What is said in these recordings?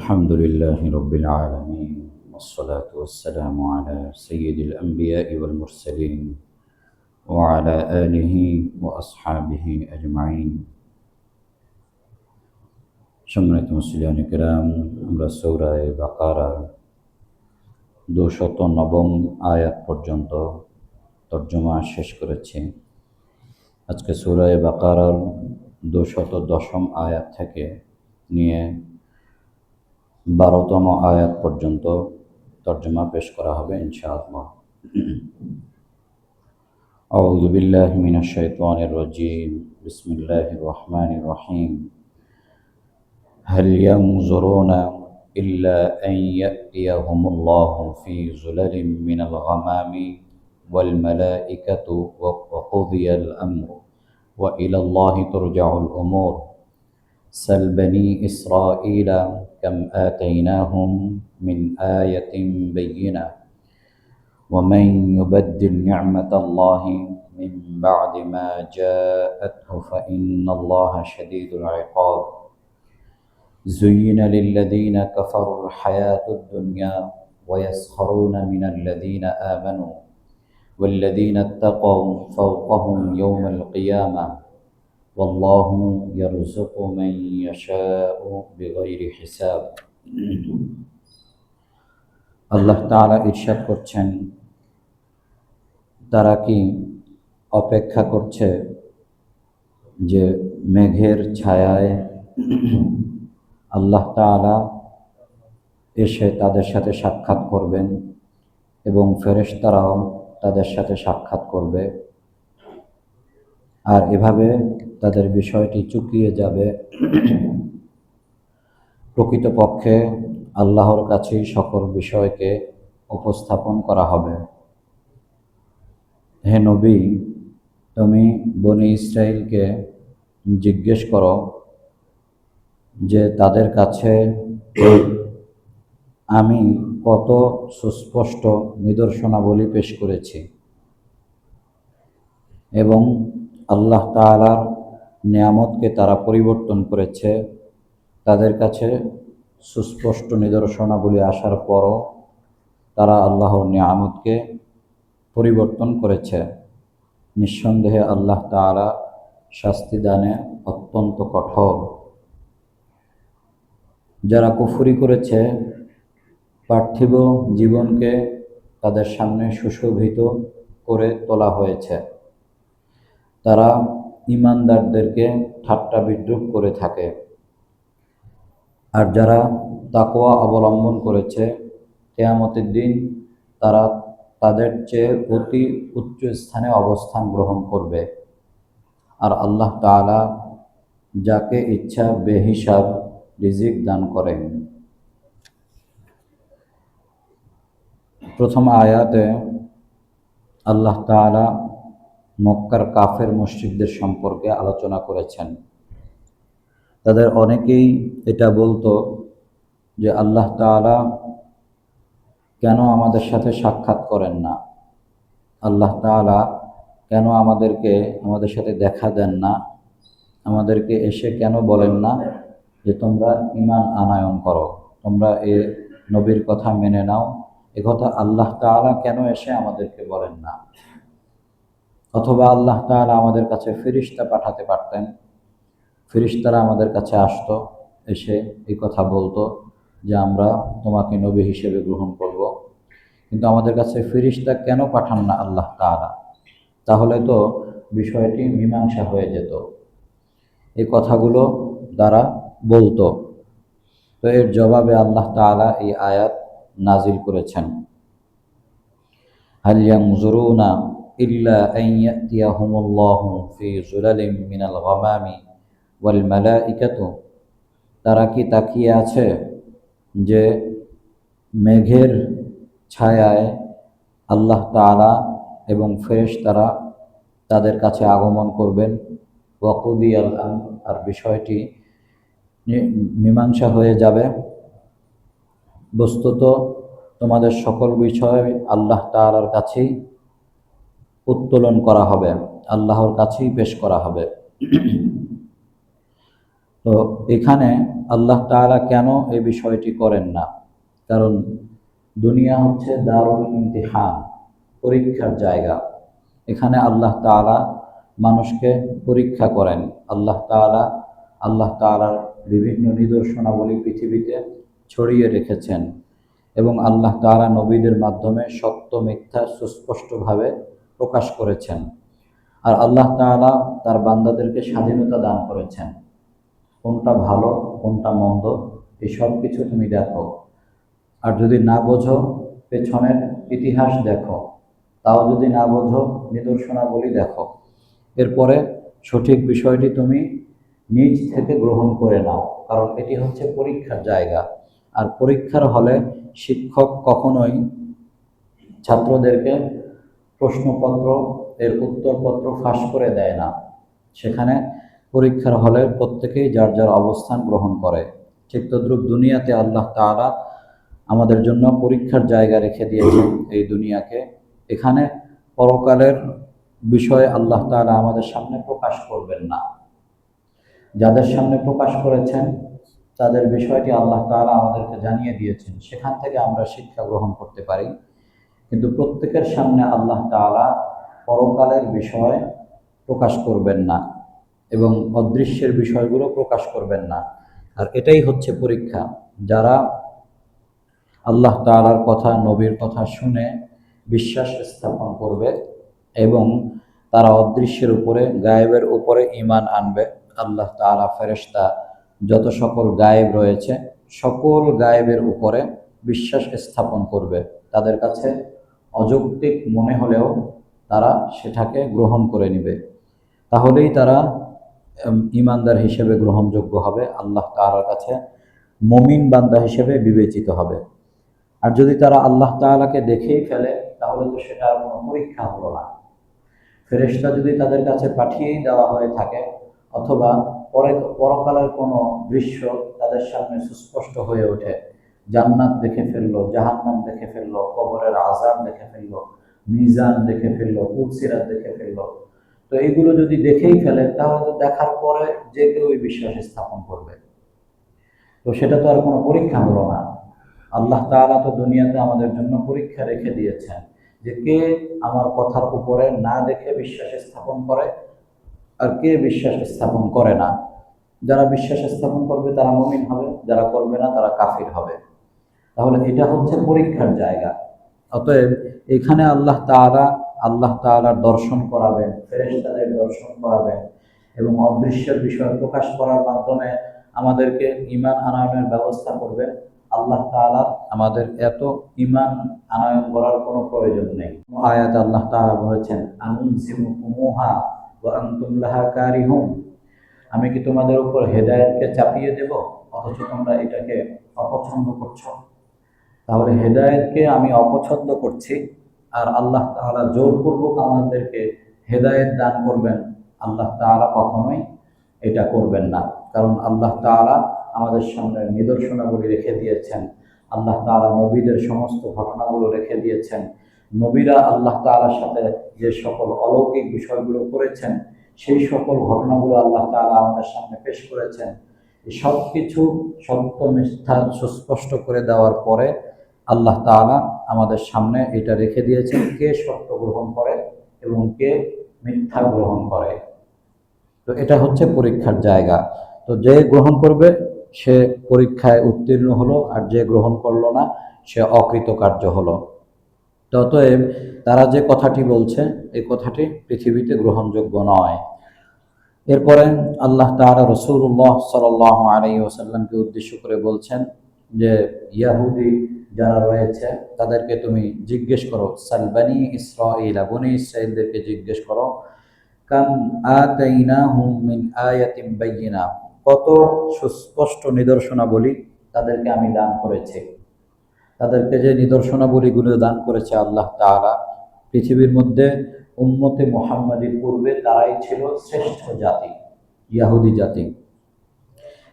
الحمد لله رب العالمين والصلاة والسلام على سيد الأنبياء والمرسلين وعلى آله وأصحابه أجمعين সম্মানিত মুসলিয়ান কিরাম, আমরা সূরা বাকারার 209 আয়াত পর্যন্ত তরজমা শেষ করেছি। আজকে সূরা বাকারার 210 আয়াত থেকে নিয়ে 12তম আয়াত পর্যন্ত তরজমা পেশ করা হবে ইনশাআল্লাহ। আউযু বিল্লাহি মিনাশ শাইতানির রাজীম। বিসমিল্লাহির রহমানির রহিম। হাল ইয়ানজুরুনা ইল্লা আন ইয়াতিয়াহুমুল্লাহু ফি যুলালিম মিনাল গামামি ওয়াল মালাইকাতু ওয়া কুদিয়াল আমরু ওয়া ইলাল্লাহি তুরজাউল উমুর। سل بني إسرائيل كم آتيناهم من آية بينة ومن يبدل نعمة الله من بعد ما جاءته فإن الله شديد العقاب. زين للذين كفروا الحياة الدنيا ويسخرون من الذين آمنوا والذين اتقوا فوقهم يوم القيامة والله يرزق من يشاء بغير حساب. আল্লাহ তাআলা ইরশাদ করছেন, তারা কি অপেক্ষা করছে যে মেঘের ছায়ায় আল্লাহ তাআলা এসে তাদের সাথে সাক্ষাৎ করবেন এবং ফেরেশতারাও তাদের সাথে সাক্ষাৎ করবে, আর এভাবে তাদের বিষয়টি চুকিয়ে যাবে। প্রকৃতপক্ষে আল্লাহর কাছেই সকল বিষয়কে উপস্থাপন করা হবে। হে নবী, তুমি বনী ইসরাইলকে জিজ্ঞেস করো যে তাদের কাছে আমি কত সুস্পষ্ট নিদর্শনাবলী পেশ করেছি এবং আল্লাহ তাআলার নিয়ামতকে তারা পরিবর্তন করেছে। তাদের কাছে সুস্পষ্ট নিদর্শনাবলী আসার পরও তারা আল্লাহর নিয়ামতকে পরিবর্তন করেছে। নিঃসন্দেহে আল্লাহ তাআলা শাস্তি দানে অত্যন্ত কঠোর। যারা কুফরি করেছে, পার্থিব জীবনকে তাদের সামনে সুশোভিত করে তোলা হয়েছে। তারা ঈমানদারদেরকে ঠাট্টা বিদ্রূপ করে থাকে, আর যারা তাকওয়া অবলম্বন করেছে, কিয়ামতের দিন তারা তাদের চেয়ে অতি উচ্চ স্থানে অবস্থান গ্রহণ করবে। আর আল্লাহ তাআলা যাকে ইচ্ছা বেহিসাব রিজিক দান করেন। প্রথম আয়াতে আল্লাহ তাআলা মক্কার কাফের মুশরিকদের সম্পর্কে আলোচনা করেছেন। তাদের অনেকেই এটা বলতো যে আল্লাহ তাআলা কেন আমাদের সাথে সাক্ষাৎ করেন না, আল্লাহ তাআলা কেন আমাদের সাথে দেখা দেন না, আমাদেরকে এসে কেন বলেন না যে তোমরা ঈমান আনয়ন করো, তোমরা এ নবীর কথা মেনে নাও। একথা আল্লাহ তাআলা কেন এসে আমাদেরকে বলেন না? অথবা আল্লাহ তাআলা আমাদের কাছে ফেরেশতা পাঠাতে পারতেন, ফেরেশতারা আমাদের কাছে আসতো, এসে এই কথা বলতো যে আমরা তোমাকে নবী হিসেবে গ্রহণ করব। কিন্তু আমাদের কাছে ফেরেশতা কেন পাঠান না আল্লাহ তাআলা? তাহলে তো বিষয়টি মীমাংসা হয়ে যেত। এই কথাগুলো দ্বারা বলতো। তো এর জবাবে আল্লাহ তাআলা এই আয়াত নাজিল করেছেন। হাল ইয়ানজুরুনা ইল্লা আন ইয়াতিয়াহুমুল্লাহু ফি যুলালিম মিনাল গামামি ওয়াল মালাইকাতু। তারা কি তাকিয়ে আছে যে মেঘের ছায়ায় আল্লাহ তাআলা এবং ফেরেশতারা তাদের কাছে আগমন করবেন। ওয়া কুদিয়াল আমর, আর বিষয়টি মীমাংসা হয়ে যাবে। বস্তুত তোমাদের সকল বিষয় আল্লাহ তাআলার কাছেই উত্তোলন করা হবে, আল্লাহর কাছেই পেশ করা হবে। তো এখানে আল্লাহ তাআলা কেন এই বিষয়টি করেন না? কারণ দুনিয়া হচ্ছে দারুল ইমতিহান, পরীক্ষার জায়গা। এখানে আল্লাহ তাআলা মানুষকে পরীক্ষা করেন। আল্লাহ তাআলার বিভিন্ন নিদর্শনাবলী পৃথিবীতে ছড়িয়ে রেখেছেন এবং আল্লাহ তাআলা নবীদের মাধ্যমে সত্য মিথ্যা সুস্পষ্টভাবে প্রকাশ করেছেন। আর আল্লাহ তাআলা তার বান্দাদেরকে স্বাধীনতা দান করেছেন। কোনটা ভালো, কোনটা মন্দ, এই সব কিছু তুমি দেখো। আর যদি না বোঝো, পেছনের ইতিহাস দেখো। তাও যদি না বোঝো, নিদর্শনাবলী দেখো। এরপরে সঠিক বিষয়টি তুমি নিজ থেকে গ্রহণ করে নাও, কারণ এটি হচ্ছে পরীক্ষার জায়গা। আর পরীক্ষার হলে শিক্ষক কখনোই ছাত্রদেরকে প্রশ্নপত্র এর উত্তরপত্র ফাঁস করে দেয় না। সেখানে পরীক্ষার হলে প্রত্যেকেই যার যার অবস্থান গ্রহণ করে। ঠিক তদ্রূপ দুনিয়াতে আল্লাহ তাআলা আমাদের জন্য পরীক্ষার জায়গা রেখে দিয়েছেন এই দুনিয়াকে। এখানে পরকালের বিষয় আল্লাহ তাআলা আমাদের সামনে প্রকাশ করবেন না। যাদের সামনে প্রকাশ করেছেন তাদের বিষয়টি আল্লাহ তাআলা আমাদেরকে জানিয়ে দিয়েছেন, সেখান থেকে আমরা শিক্ষা গ্রহণ করতে পারি। কিন্তু প্রত্যেকের সামনে আল্লাহ তাআলা পরকালের বিষয় প্রকাশ করবেন না এবং অদৃশ্যের বিষয়গুলো প্রকাশ করবেন না। আর এটাই হচ্ছে পরীক্ষা। যারা আল্লাহ তাআলার কথা, নবীর কথা শুনে বিশ্বাস স্থাপন করবে এবং তারা অদৃশ্যের উপরে, গায়েবের উপরে ঈমান আনবে। আল্লাহ তাআলা, ফেরেশতা, যত সকল গায়েব রয়েছে সকল গায়েবের উপরে বিশ্বাস স্থাপন করবে। তাদের কাছে অযৌক্তিক মনে হলেও তারা সেটাকে গ্রহণ করে নেবে। তাহলেই তারা ঈমানদার হিসেবে গ্রহণযোগ্য হবে, আল্লাহ তাআলার কাছে মুমিন বান্দা হিসেবে বিবেচিত হবে। আর যদি তারা আল্লাহ তাআলাকে দেখেই ফেলে, তাহলে তো সেটা আর কোনো পরীক্ষা হলো না। ফেরেশতা যদি তাদের কাছে পাঠিয়েই দেওয়া হয়ে থাকে, অথবা পরকালের কোনো দৃশ্য তাদের সামনে সুস্পষ্ট হয়ে ওঠে, জান্নাত দেখে ফেললো, জাহান্নাম দেখে ফেললো, কবরের আযাব দেখে ফেললো, মিজান দেখে ফেললো, পুলসিরাত দেখে ফেললো, তো এইগুলো যদি দেখেই ফেলে, তাহলে তো দেখার পরে যে কেউ বিশ্বাস স্থাপন করবে। তো সেটা তো আর কোনো পরীক্ষা হলো না। আল্লাহ তাআলা তো দুনিয়াতে আমাদের জন্য পরীক্ষা রেখে দিয়েছেন যে কে আমার কথার উপরে না দেখে বিশ্বাস স্থাপন করে আর কে বিশ্বাস স্থাপন করে না। যারা বিশ্বাস স্থাপন করবে তারা মুমিন হবে, যারা করবে না তারা কাফির হবে। তাহলে এটা হচ্ছে পরীক্ষার জায়গা। অতএব এখানে আল্লাহ তাআলার দর্শন করাবেন, ফেরেশতাদের দর্শন করাবেন এবং অদৃশ্যের বিষয় প্রকাশ করার মাধ্যমে আমাদেরকে ঈমান আনয়নের ব্যবস্থা করবেন। আল্লাহ তাআলা আমাদের এত ঈমান আনয়ন করার কোনো প্রয়োজন নেই। আয়াতে আল্লাহ তাআলা বলেছেন, আনুনজিমুকুমুহা ওয়া আনতুম লাহা কারিহুন। আমি কি তোমাদের উপর হেদায়েতকে চাপিয়ে দেব, অথচ তোমরা এটাকে অপছন্দ করছো? তাহলে হেদায়েতকে আমি অপছন্দ করছি, আর আল্লাহ তাআলা জোরপূর্বক আমাদেরকে হেদায়েত দান করবেন, আল্লাহ তাআলা কখনোই এটা করবেন না। কারণ আল্লাহ তাআলা আমাদের সামনে নিদর্শনাবলী রেখে দিয়েছেন। আল্লাহ তাআলা নবীদের সমস্ত ঘটনাগুলো রেখে দিয়েছেন। নবীরা আল্লাহ তাআলার সাথে যে সকল অলৌকিক বিষয়গুলো করেছেন, সেই সকল ঘটনাগুলো আল্লাহ তাআলা আমাদের সামনে পেশ করেছেন। সব কিছু সত্য মিথ্যা সুস্পষ্ট করে দেওয়ার পরে আল্লাহ তাআলা আমাদের সামনে এটা রেখে দিয়েছেন কে সত্য গ্রহণ করে এবং কে মিথ্যা গ্রহণ করে। তো এটা হচ্ছে পরীক্ষার জায়গা। তো যে গ্রহণ করবে সে পরীক্ষায় উত্তীর্ণ হলো, আর যে গ্রহণ করলো না সে অকৃতকার্য হলো। অতএব তারা যে কথাটি বলছে এই কথাটি পৃথিবীতে গ্রহণযোগ্য নয়। এরপরে আল্লাহ তাআলা রাসূলুল্লাহ সাল্লাল্লাহু আলাইহি ওয়াসাল্লামকে উদ্দেশ্য করে বলছেন যে ইয়াহুদি যারা রয়েছে তাদেরকে তুমি জিজ্ঞেস করো, সালবানি ইসরাঈল, বনি ইসরাঈলদেরকে জিজ্ঞেস করো, কাম আতাইনাহুম মিন আয়াতিন বাইয়িনা, কত সুস্পষ্ট নিদর্শনাবলী তাদেরকে আমি দান করেছি। তাদেরকে যে নিদর্শনাবলীগুলো দান করেছে আল্লাহ তাআলা, পৃথিবীর মধ্যে উম্মতে মুহাম্মাদীর পূর্বে তারাই ছিল শ্রেষ্ঠ জাতি, ইয়াহুদি জাতি।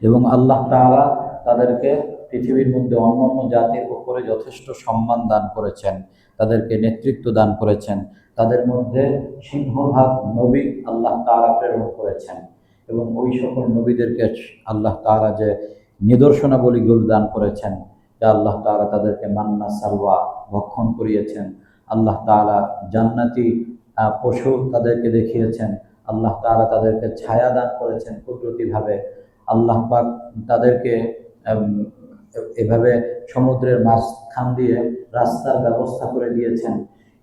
এবং আল্লাহ তাআলা তাদেরকে পৃথিবীর মধ্যে অন্যান্য জাতির উপরে যথেষ্ট সম্মান দান করেছেন, তাদেরকে নেতৃত্ব দান করেছেন। তাদের মধ্যে সিংহভাগ নবী আল্লাহ তাআলা প্রেরণ করেছেন এবং ওই সকল নবীদেরকে আল্লাহ তাআলা যে নিদর্শনাবলীগুলো দান করেছেন, যে আল্লাহ তাআলা তাদেরকে মান্না সালওয়া ভক্ষণ করিয়েছেন, আল্লাহ তাআলা জান্নাতি পশু তাদেরকে দেখিয়েছেন, আল্লাহ তাআলা তাদেরকে ছায়া দান করেছেন কুদরতিভাবে, আল্লাহ পাক তাদেরকে এভাবে সমুদ্রের মাঝখান দিয়ে রাস্তার ব্যবস্থা করে দিয়েছেন।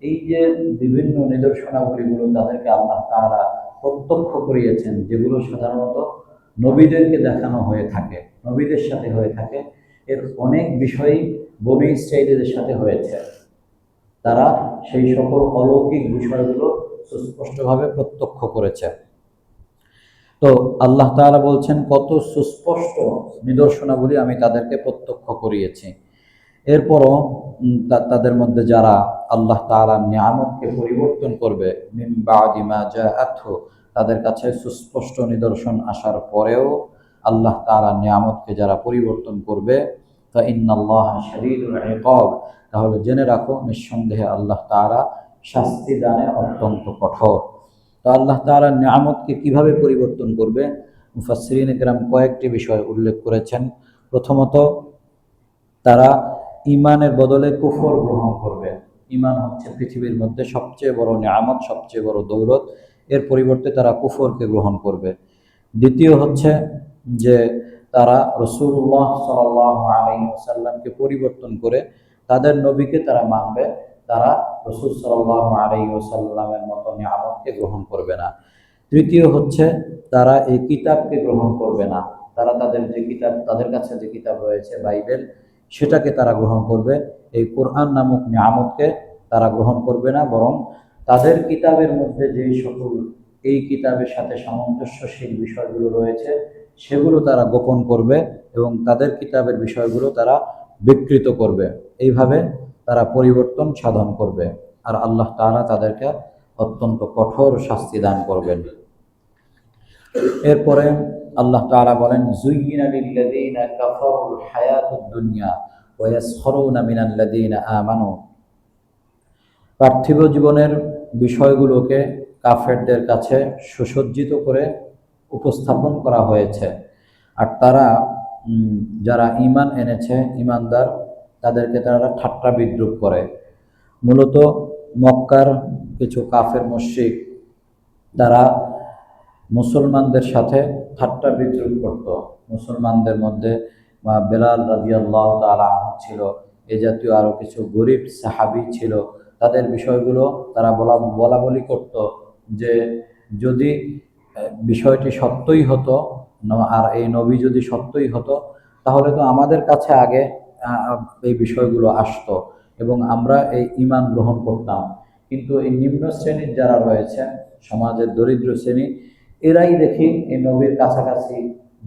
এই যে বিভিন্ন নিদর্শনাবলীগুলো তাদেরকে আল্লাহ তাআলা প্রত্যক্ষ করিয়েছেন, যেগুলো সাধারণত নবীদেরকে দেখানো হয়ে থাকে, নবীদের সাথে হয়ে থাকে, এর অনেক বিষয়ই বনী ইসরাঈলীদের সাথে হয়েছে। তারা সেই সকল অলৌকিক বিষয়গুলো সুস্পষ্টভাবে প্রত্যক্ষ করেছে। তো আল্লাহ তাআলা বলছেন, কত সুস্পষ্ট নিদর্শনাবলী আমি তাদেরকে প্রত্যক্ষ করিয়েছি। এরপরও তাদের মধ্যে যারা আল্লাহ তাআলার নিয়ামতকে পরিবর্তন করবে, মিন বাদি মা জাআতহু, তাদের কাছে সুস্পষ্ট নিদর্শন আসার পরেও আল্লাহ তাআলার নিয়ামতকে যারা পরিবর্তন করবে, ফা ইন্নাল্লাহা শাদীদুল ইকাব, তাহলে জেনে রাখো নিঃসন্দেহে আল্লাহ তাআলা শাস্তি দানে অত্যন্ত কঠোর। তো আল্লাহ তাআলার নিয়ামতকে কিভাবে পরিবর্তন করবে, মুফাসসিরিন কেরাম কয়েকটি বিষয় উল্লেখ করেছেন। প্রথমত, তারা ঈমানের বদলে কুফর গ্রহণ করবে। ঈমান হচ্ছে পৃথিবীর মধ্যে সবচেয়ে বড় নিয়ামত, সবচেয়ে বড় দৌলত, এর পরিবর্তে তারা কুফরকে গ্রহণ করবে। দ্বিতীয় হচ্ছে যে তারা রাসূলুল্লাহ সাল্লাল্লাহু আলাইহি ওয়াসাল্লামকে পরিবর্তন করে তাদের নবীকে তারা মানবে, তারা রাসূল সাল্লাল্লাহু আলাইহি ওয়াসাল্লামের মতো নিয়ামতকে গ্রহণ করবে না। তৃতীয় হচ্ছে তারা এই কিতাবকে গ্রহণ করবে না, তারা তাদের কাছে যে কিতাব রয়েছে বাইবেল, সেটাকে তারা গ্রহণ করবে, এই কোরআন নামক নিয়ামতকে তারা গ্রহণ করবে না, বরং তাদের কিতাবের মধ্যে যেই সকল এই কিতাবের সাথে সামঞ্জস্যশীল বিষয়গুলো রয়েছে সেগুলো তারা গোপন করবে এবং তাদের কিতাবের বিষয়গুলো তারা বিকৃত করবে। এইভাবে তারা পরিবর্তন সাধন করবে, আর আল্লাহ তাআলা তাদেরকে অত্যন্ত কঠোর শাস্তি দান করবেন। এরপরে আল্লাহ তাআলা বলেন, যুয়্যিনা লিল্লাযীনা কাফারুল হায়াতুদ দুনিয়া ওয়া ইয়াসখরুনা মিনাল্লাযীনা আমানু, পার্থিব জীবনের বিষয়গুলোকে কাফেরদের কাছে সুসজ্জিত করে উপস্থাপন করা হয়েছে, আর তারা যারা ঈমান এনেছে, ঈমানদার, তাদেরকে তারা ঠাট্টা বিদ্রূপ করে। মূলত মক্কার কিছু কাফের মুশরিক তারা মুসলমানদের সাথে ঠাট্টা বিদ্রূপ করত। মুসলমানদের মধ্যে বেলাল রাদিয়াল্লাহু তাআলা আনহু ছিল, এ জাতীয় আরও কিছু গরিব সাহাবী ছিল। তাদের বিষয়গুলো তারা বলা বলি করত যে যদি বিষয়টি সত্যই হতো, আর এই নবী যদি সত্যই হতো, তাহলে তো আমাদের কাছে আগে এই বিষয়গুলো আসতো এবং আমরা এই ঈমান গ্রহণ করতাম। কিন্তু এই নিম্ন শ্রেণীর যারা রয়েছে, সমাজের দরিদ্র শ্রেণী, এরাই দেখি এই নবীর কাছাকাছি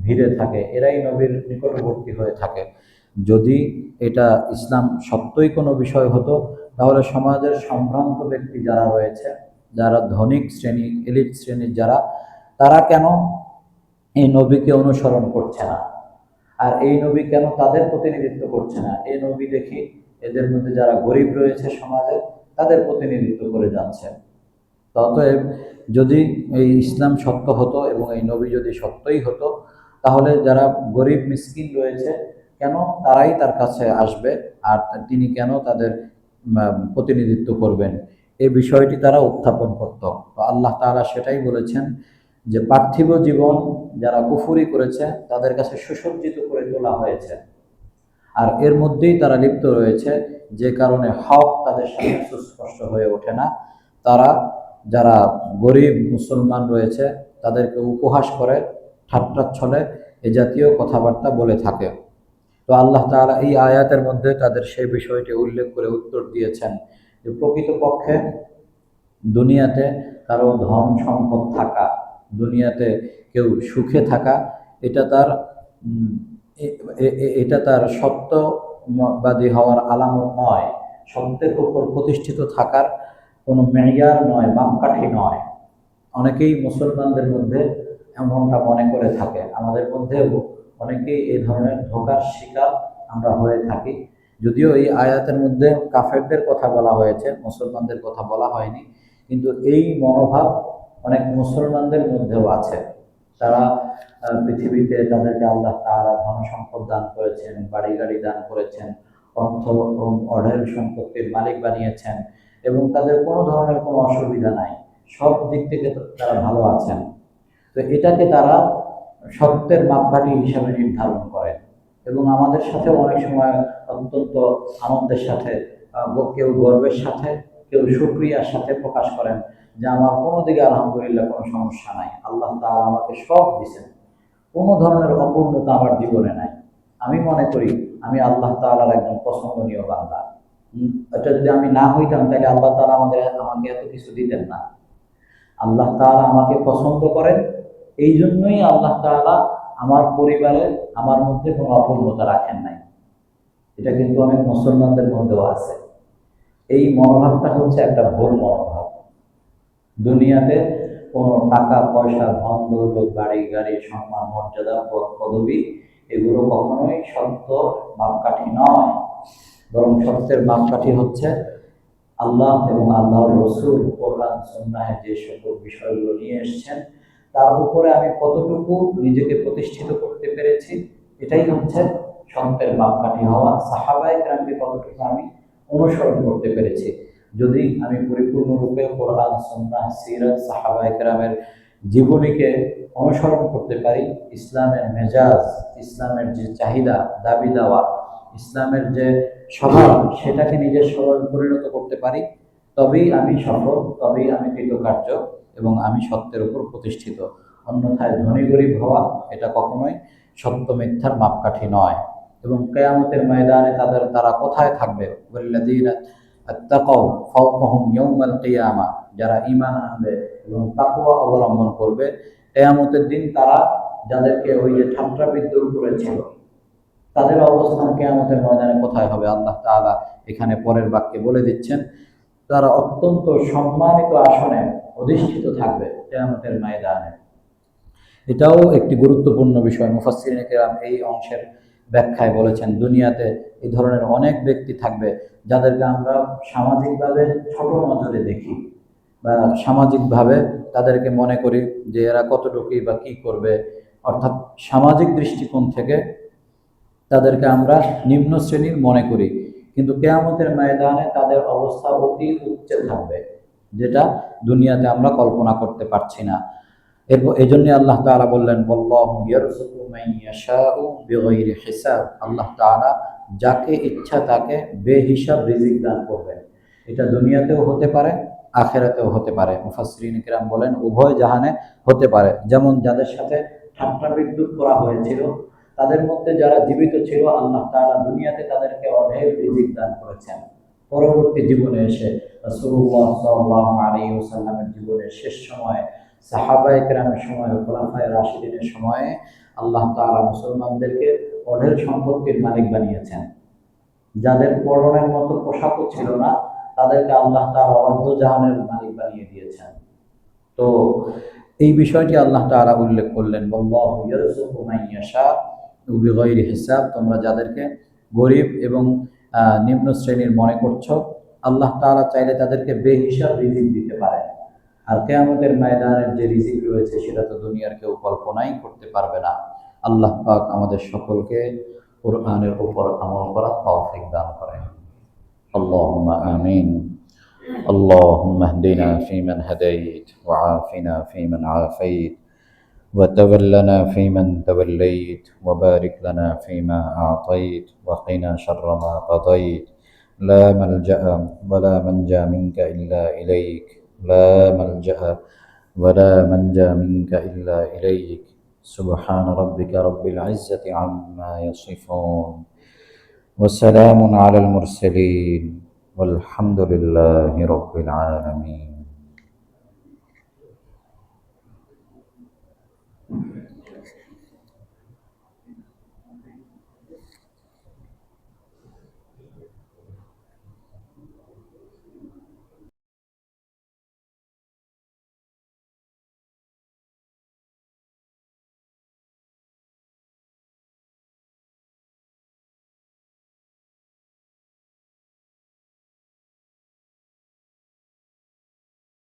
ভিড়ে থাকে, এরাই নবীর নিকটবর্তী হয়ে থাকে। যদি এটা ইসলাম সত্যই কোনো বিষয় হতো, তাহলে সমাজের সম্ভ্রান্ত ব্যক্তি যারা রয়েছে, যারা ধনিক শ্রেণী, এলিট শ্রেণীর যারা, তারা কেন এই নবীকে অনুসরণ করছে না, আর এই নবী কেন তাদের প্রতিনিধিত্ব করছে না? এই নবী দেখি এদের মধ্যে যারা গরিব রয়েছে সমাজে, তাদের প্রতিনিধিত্ব করে যাচ্ছে। অতএব যদি এই ইসলাম সত্য হতো এবং এই নবী যদি সত্যই হতো, তাহলে যারা গরিব মিসকিন রয়েছে কেন তারাই তার কাছে আসবে, আর তিনি কেন তাদের প্রতিনিধিত্ব করবেন, এই বিষয়টি তারা উত্থাপন করত। তো আল্লাহ তাআলা সেটাই বলেছেন যে পার্থিব জীবন যারা কুফরি করেছে তাদের কাছে সুসজ্জিত করে তোলা হয়েছে, আর এর মধ্যেই তারা লিপ্ত রয়েছে, যে কারণে হক তাদের সামনে সুস্পষ্ট হয়ে ওঠে না। তারা যারা গরিব মুসলমান রয়েছে তাদেরকে উপহাস করে, ঠাট্টাচ্ছলে এ জাতীয় কথাবার্তা বলে থাকে। তো আল্লাহ তাআলা এই আয়াতের মধ্যে তাদের সেই বিষয়টি উল্লেখ করে উত্তর দিয়েছেন যে প্রকৃতপক্ষে দুনিয়াতে কারো ধন সম্পদ থাকা, দুনিয়াতে কেউ সুখে থাকা, এটা তার এটা তার সত্যবাদী হওয়ার আলামত নয়, সত্যের উপর প্রতিষ্ঠিত থাকার কোনো মেয়ার নয়, মাপকাঠি নয়। অনেকেই মুসলমানদের মধ্যে এমনটা মনে করে থাকে, আমাদের মধ্যেও অনেকেই এই ধরনের ধোঁকার শিকার আমরা হয়ে থাকি। যদিও এই আয়াতের মধ্যে কাফেরদের কথা বলা হয়েছে, মুসলমানদের কথা বলা হয়নি, কিন্তু এই মনোভাব অনেক মুসলমানদের মধ্যেও আছে। তারা পৃথিবীতে তাদেরকে আল্লাহ তাআলা ধন সম্পদ দান করেছেন, বাড়ি গাড়ি দান করেছেন, অর্থ অঢেল সম্পত্তির মালিক বানিয়েছেন এবং তাদের কোনো ধরনের কোনো অসুবিধা নাই, সব দিক থেকে তারা ভালো আছেন। তো এটাকে তারা সত্যের মাপকাঠি হিসাবে নির্ধারণ করেন এবং আমাদের সাথে অনেক সময় অত্যন্ত আনন্দের সাথে, কেউ গর্বের সাথে, কেউ শুকরিয়ার সাথে প্রকাশ করেন যে আমার কোনো দিকে আলহামদুলিল্লাহ কোনো সমস্যা নাই, আল্লাহ তাআলা আমাকে সব দিয়েছেন, কোনো ধরনের অপূর্ণতা আমার জীবনে নাই। আমি মনে করি আমি আল্লাহ তাআলার একজন পছন্দনীয় বান্দা। এটা যদি আমি না হইতাম তাহলে আল্লাহ তাআলা আমাকে এত কিছু দিতেন না। আল্লাহ তাআলা আমাকে পছন্দ করেন, এই জন্যই আল্লাহ তাআলা আমার পরিবারে আমার মধ্যে কোনো অপূর্ণতা রাখেন নাই। এটা কিন্তু অনেক মুসলমানদের মধ্যেও আছে। এই মনোভাবটা হচ্ছে একটা ভুল মনোভাব। দুনিয়াতে কোনো টাকা পয়সা, ধন দৌলত, বাড়ি গাড়ি, সম্মান মর্যাদা, পদ পদবি এগুলো কখনোই সত্য মাপকাঠি নয়, বরং সত্যের মাপকাঠি হচ্ছে আল্লাহ এবং আল্লাহর রাসূল কোরআন সুন্নাহে যে সকল বিষয়গুলো নিয়ে এসেছেন তার উপরে আমি কতটুকু নিজেকে প্রতিষ্ঠিত করতে পেরেছি, এটাই হচ্ছে সত্যের মাপকাঠি হওয়া। সাহাবায়ে কেরামকে কতটুকু আমি অনুসরণ করতে পেরেছি। যদি আমি পরিপূর্ণরূপে কোরআন সুন্নাহ সিরাত সাহাবায়ে কেরামের জীবনীকে অনুসরণ করতে পারি, ইসলামের মেজাজ, ইসলামের যে চাহিদা, দাবি দেওয়া, ইসলামের যে স্বভাব সেটাকে নিজের স্বভাবে পরিণত করতে পারি, তবেই আমি সফল, তবেই আমি কৃতকার্য এবং আমি সত্যের উপর প্রতিষ্ঠিত। অন্যথায় ধনী গরিব হওয়া এটা কখনোই সত্য মিথ্যার মাপকাঠি নয়। এবং কিয়ামতের ময়দানে তারা কোথায় থাকবে? ওয়াল্লাযীনা আত্তাকাউ ফাওকাহুম ইয়াওমাল কিয়ামা, যারা ঈমান আনবে এবং তাকওয়া অবলম্বন করবে কিয়ামতের দিন তারা যাদেরকে ওই যে ঠাট্টা বিদ্রূপ করেছিল তাদের অবস্থান কিয়ামতের ময়দানে কোথায় হবে? আল্লাহ তাআলা এখানে পরের বাক্যে বলে দিচ্ছেন, তারা অত্যন্ত সম্মানিত আসনে অধিষ্ঠিত থাকবে কিয়ামতের ময়দানে। এটাও একটি গুরুত্বপূর্ণ বিষয়। মুফাসসিরিনে কেরাম এই অংশের ব্যাখ্যায় বলেছেন, দুনিয়াতে এই ধরনের অনেক ব্যক্তি থাকবে যাদেরকে আমরা সামাজিকভাবে ছোট নজরে দেখি বা সামাজিকভাবে তাদেরকে মনে করি যে এরা কতটুকুই বা কি করবে, অর্থাৎ সামাজিক দৃষ্টিকোণ থেকে তাদেরকে আমরা নিম্ন শ্রেণীর মনে করি, কিন্তু কিয়ামতের ময়দানে তাদের অবস্থা অতি উচ্চে থাকবে, যেটা দুনিয়াতে আমরা কল্পনা করতে পারছি না। এরপর এই জন্য আল্লাহ তাআলা বললেন, ওয়াল্লাহু ইয়ারযুকু মান ইয়াশাউ বিগাইরি হিসাব, আল্লাহ তাআলা যাকে ইচ্ছা তাকে বেহিসাব রিজিক দান করবেন। এটা দুনিয়াতেও হতে পারে, আখিরাতেও হতে পারে। মুফাসসিরিন কিরাম বলেন উভয় জাহানে হতে পারে। যেমন যাদের সাথে ঠাট্টা বিদ্রূপ করা হয়েছিল তাদের মধ্যে যারা জীবিত ছিল আল্লাহ তাআলা দুনিয়াতে তাদেরকে অঢেল রিজিক দান করেছেন। পরবর্তী জীবনে এসে রাসূলুল্লাহ সাল্লাল্লাহু আলাইহি ওয়াসাল্লামের জীবনের শেষ সময়ে, সাহাবায়ে কেরামের সময়ে, খুলাফায়ে রাশিদিনের সময়ে আল্লাহ তাআলা মুসলমানদেরকে অঢেল সম্পত্তির মালিক বানিয়েছেন। যাদের পরনের মতো পোশাকও ছিল না তাদেরকে আল্লাহ তাআলা অর্ধজাহানের মালিক বানিয়ে দিয়েছেন। তো এই বিষয়টি আল্লাহ তাআলা উল্লেখ করলেন, ওয়াল্লাহু ইয়ারযুকু মান ইয়াশা বিগাইরি হিসাব, তোমরা যাদেরকে গরিব এবং নিম্ন শ্রেণীর মনে করছো আল্লাহ তাআলা চাইলে তাদেরকে বেহিসাব রিজিক দিতে পারেন। আর কিয়ামতের ময়দানের যে রিজিক রয়েছে সেটা তো দুনিয়ার কেউ কল্পনাই করতে পারবে না। আল্লাহ পাক আমাদের সকলকে কোরআনের উপর আমল করার তৌফিক দান করেন। আল্লাহুম্মা আমিন। اللهم اهدنا فيمن هديت وعافنا فيمن عافيت وتولنا فيمن توليت وبارك لنا فيما أعطيت وقنا شر ما قضيت لا ملجأ ولا منجا منك إلا إليك لا ملجأ ولا منجا منك إلا إليك سبحان ربك رب العزة عما يصفون وسلام على المرسلين والحمد لله رب العالمين.